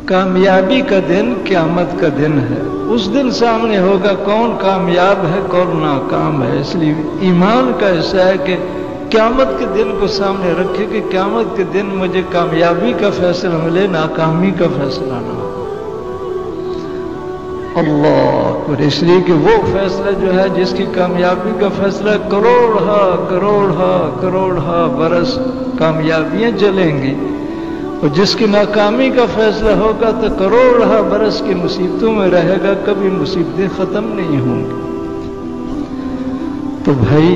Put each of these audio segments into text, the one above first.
कामयाबी का दिन क़यामत का दिन है। उस दिन सामने होगा कौन कामयाब है कौन नाकाम है। इसलिए ईमान का हिस्सा है कि क़यामत के दिन को सामने रखे कि क़यामत के दिन मुझे कामयाबी का फैसला मिले, नाकामी का फैसला ना हो। अल्लाह। और इसलिए कि वो फैसला जो है जिसकी कामयाबी का फैसला करोड़ बरस कामयाबियां चलेंगी, और जिसकी नाकामी का फैसला होगा तो करोड़ बरस की मुसीबतों में रहेगा, कभी मुसीबतें खत्म नहीं होंगी। तो भाई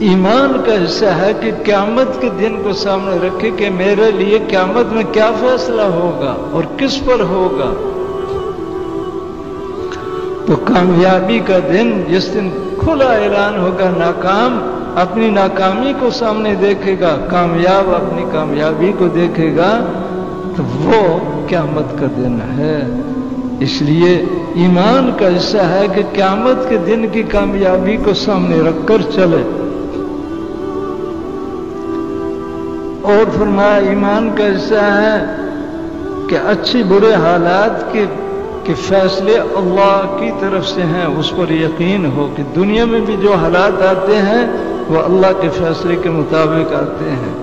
ईमान का हिस्सा है कि क़यामत के दिन को सामने रखे कि मेरे लिए क़यामत में क्या फैसला होगा और किस पर होगा। तो कामयाबी का दिन जिस दिन खुला ऐलान होगा, नाकाम अपनी नाकामी को सामने देखेगा, कामयाब अपनी कामयाबी को देखेगा, तो वो क़यामत का दिन है। इसलिए ईमान का हिस्सा है कि क़यामत के दिन की कामयाबी को सामने रखकर चले। और फरमाया ईमान का हिस्सा है कि अच्छे बुरे हालात के फैसले अल्लाह की तरफ से हैं, उस पर यकीन हो कि दुनिया में भी जो हालात आते हैं वो अल्लाह के फैसले के मुताबिक आते हैं,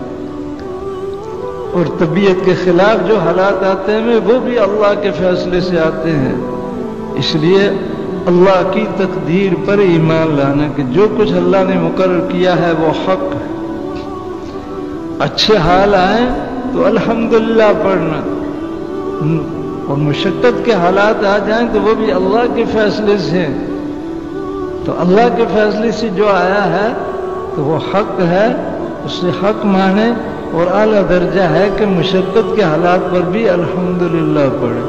और तबीयत के खिलाफ जो हालात आते हैं वो भी अल्लाह के फैसले से आते हैं। इसलिए अल्लाह की तकदीर पर ईमान लाना कि जो कुछ अल्लाह ने मुकर्रर किया है वो हक है। अच्छे हाल आए तो अल्हम्दुलिल्लाह पढ़ना, और मुशक्कत के हालात आ जाएं तो वो भी अल्लाह के फैसले से। तो अल्लाह के फैसले से जो आया है तो वो हक है, उससे हक माने, और आला दर्जा है कि मुशक्कत के हालात पर भी अल्हम्दुलिल्लाह पढ़े।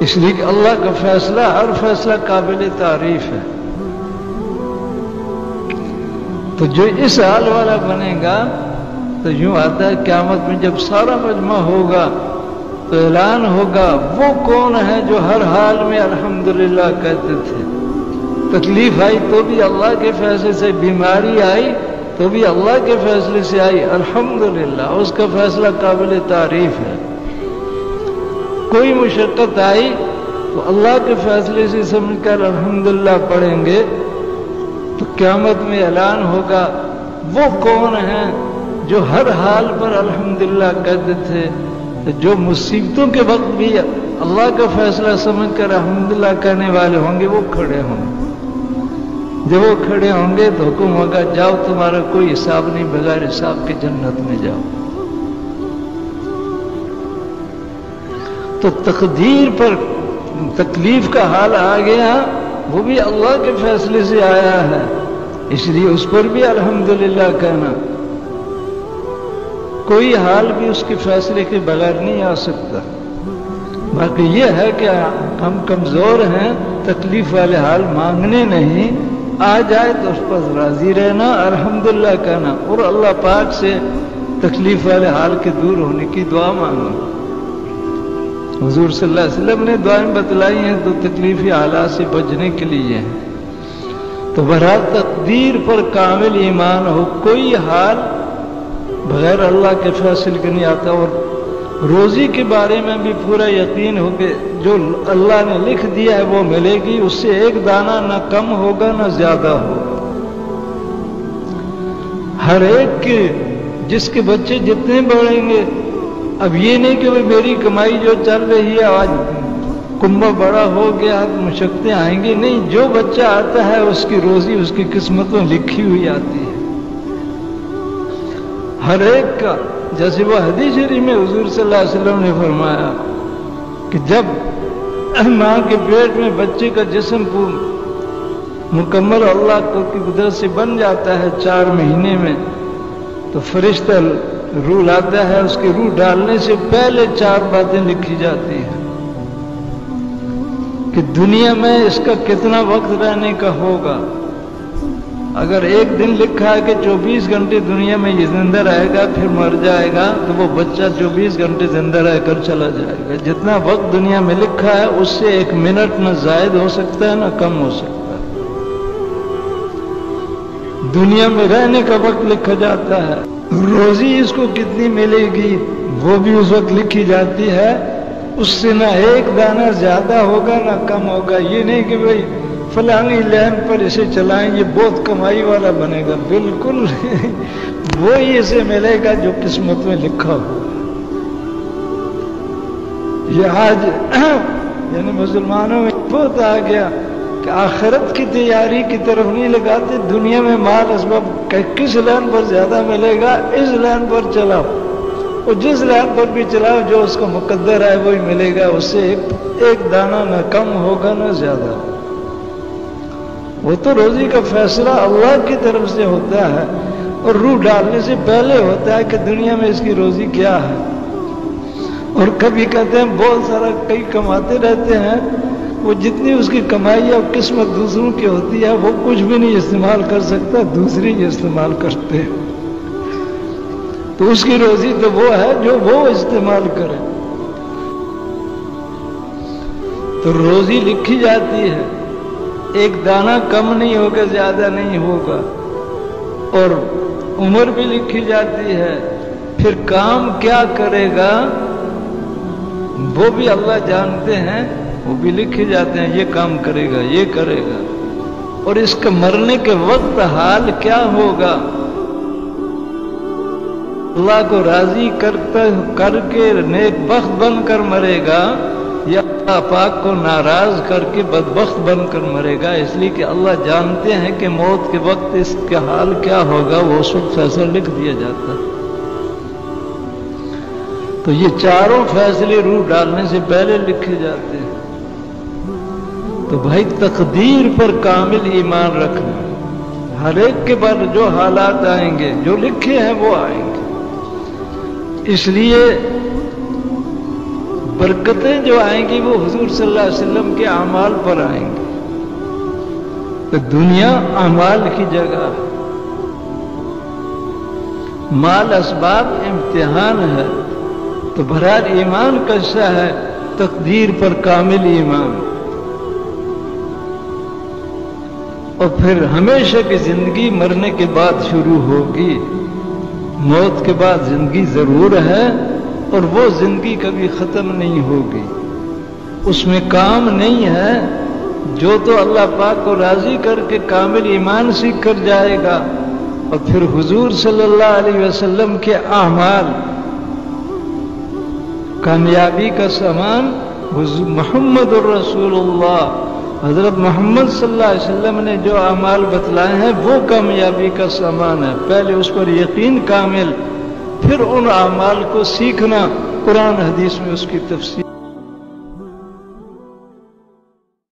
इसलिए कि अल्लाह का फैसला, हर फैसला काबिल तारीफ है। तो जो इस हाल वाला बनेगा तो यूं आता है क़यामत में जब सारा मजमा होगा तो ऐलान होगा वो कौन है जो हर हाल में अल्हम्दुलिल्लाह कहते थे। तकलीफ आई तो भी अल्लाह के फैसले से, बीमारी आई तो भी अल्लाह के फैसले से आई, अल्हम्दुलिल्लाह उसका फैसला काबिल तारीफ है। कोई मुशक्कत आई तो अल्लाह के फैसले से समझकर अल्हम्दुलिल्लाह पढ़ेंगे तो क़यामत में ऐलान होगा वो कौन है जो हर हाल पर अल्हम्दुलिल्लाह कहते थे। तो जो मुसीबतों के वक्त भी अल्लाह का फैसला समझकर अल्हम्दुलिल्लाह कहने वाले होंगे वो खड़े होंगे। जब वो खड़े होंगे तो हुक्म होगा जाओ तुम्हारा कोई हिसाब नहीं, बगैर हिसाब के जन्नत में जाओ। तो तकदीर पर तकलीफ का हाल आ गया, वो भी अल्लाह के फैसले से आया है, इसलिए उस पर भी अल्हम्दुलिल्लाह कहना। कोई हाल भी उसके फैसले के बगैर नहीं आ सकता। बाकी ये है कि हम कमजोर हैं, तकलीफ वाले हाल मांगने नहीं, आ जाए तो उस पर राजी रहना, अल्हम्दुलिल्लाह कहना, और अल्लाह पाक से तकलीफ वाले हाल के दूर होने की दुआ मांगना। हुजूर सल्लल्लाहु अलैहि वसल्लम ने दुआएं बतलाई हैं तो तकलीफी हालात से बचने के लिए हैं। तो बहरहाल तकदीर पर कामिल ईमान हो, कोई हाल बगैर अल्लाह के फैसले के नहीं आता। और रोजी के बारे में भी पूरा यकीन हो कि जो अल्लाह ने लिख दिया है वो मिलेगी, उससे एक दाना ना कम होगा ना ज्यादा होगा। हर एक के जिसके बच्चे जितने बढ़ेंगे, अब ये नहीं कि मेरी कमाई जो चल रही है आज कुंभा बड़ा हो गया तो मुशक्कतें आएंगी, नहीं, जो बच्चा आता है उसकी रोजी उसकी किस्मत में लिखी हुई आती है हर एक का। जैसे वो हदीस शरीफ में हुजूर सल्लल्लाहु अलैहि वसल्लम ने फरमाया कि जब मां के पेट में बच्चे का जिस्म मुकम्मल अल्लाह की कुदरत से बन जाता है 4 महीने में, तो फरिश्ता रूह लाता है, उसकी रूह डालने से पहले 4 बातें लिखी जाती हैं कि दुनिया में इसका कितना वक्त रहने का होगा। अगर एक दिन लिखा है कि 24 घंटे दुनिया में ये जिंदा रहेगा फिर मर जाएगा, तो वो बच्चा 24 घंटे जिंदा रहकर चला जाएगा। जितना वक्त दुनिया में लिखा है उससे 1 मिनट न जायद हो सकता है न कम हो सकता है। दुनिया में रहने का वक्त लिखा जाता है روزی اس کو کتنی ملے گی وہ بھی اس وقت لکھی جاتی ہے، اس سے نہ ایک دانہ زیادہ ہوگا نہ کم ہوگا۔ یہ نہیں کہ بھئی فلانی لین پر اسے چلائیں یہ بہت کمائی والا بنے گا، بالکل وہی اسے ملے گا جو قسمت میں لکھا ہو۔ یہ آج یعنی مسلمانوں میں بہت آ گیا کہ آخرت کی تیاری کی طرف نہیں لگاتے، دنیا میں مال اسباب کس لائن پر زیادہ ملے گا اس لائن پر چلاؤ، اور جس لائن پر بھی چلاؤ جو اس کا مقدر ہے وہی ملے گا، اس سے ایک دانہ نہ کم ہوگا نہ زیادہ۔ وہ تو روزی کا فیصلہ اللہ کی طرف سے ہوتا ہے، اور روح ڈالنے سے پہلے ہوتا ہے کہ دنیا میں اس کی روزی کیا ہے۔ اور کبھی کہتے ہیں بہت سارا کئی کماتے رہتے ہیں، وہ جتنی اس کی کمائی اور قسمت دوسروں کی ہوتی ہے وہ کچھ بھی نہیں استعمال کر سکتا، دوسری ہی استعمال کرتے ہیں۔ تو اس کی روزی تو وہ ہے جو وہ استعمال کرے۔ تو روزی لکھی جاتی ہے، ایک دانہ کم نہیں ہوگا زیادہ نہیں ہوگا، اور عمر بھی لکھی جاتی ہے۔ پھر کام کیا کرے گا وہ بھی اللہ جانتے ہیں، وہ بھی لکھے جاتے ہیں، یہ کام کرے گا یہ کرے گا، اور اس کا مرنے کے وقت حال کیا ہوگا، اللہ کو راضی کر کے نیک بخت بن کر مرے گا یا اللہ پاک کو ناراض کر کے بدبخت بن کر مرے گا۔ اس لیے کہ اللہ جانتے ہیں کہ موت کے وقت اس کا حال کیا ہوگا، وہ اس وقت فیصلہ لکھ دیا جاتا ہے۔ تو یہ چاروں فیصلے روح ڈالنے سے پہلے لکھے جاتے ہیں۔ تو بھائی تقدیر پر کامل ایمان رکھنا، ہر ایک کے بعد جو حالات آئیں گے جو لکھے ہیں وہ آئیں گے۔ اس لیے برکتیں جو آئیں گی وہ حضور صلی اللہ علیہ وسلم کے اعمال پر آئیں گی۔ تو دنیا اعمال کی جگہ ہے، مال اسباب امتحان ہے، تو بہرحال ایمان کیسا ہے، تقدیر پر کامل ایمان، اور پھر ہمیشہ کی زندگی مرنے کے بعد شروع ہوگی۔ موت کے بعد زندگی ضرور ہے، اور وہ زندگی کبھی ختم نہیں ہوگی، اس میں کام نہیں ہے۔ جو تو اللہ پاک کو راضی کر کے کامل ایمان سیکھ کر جائے گا، اور پھر حضور صلی اللہ علیہ وسلم کے اعمال، کامیابی کا سامان محمد الرسول اللہ، حضرت محمد صلی اللہ علیہ وسلم نے جو اعمال بتلائے ہیں وہ کامیابی کا سامان ہے۔ پہلے اس پر یقین کامل، پھر ان اعمال کو سیکھنا، قرآن حدیث میں اس کی تفسیر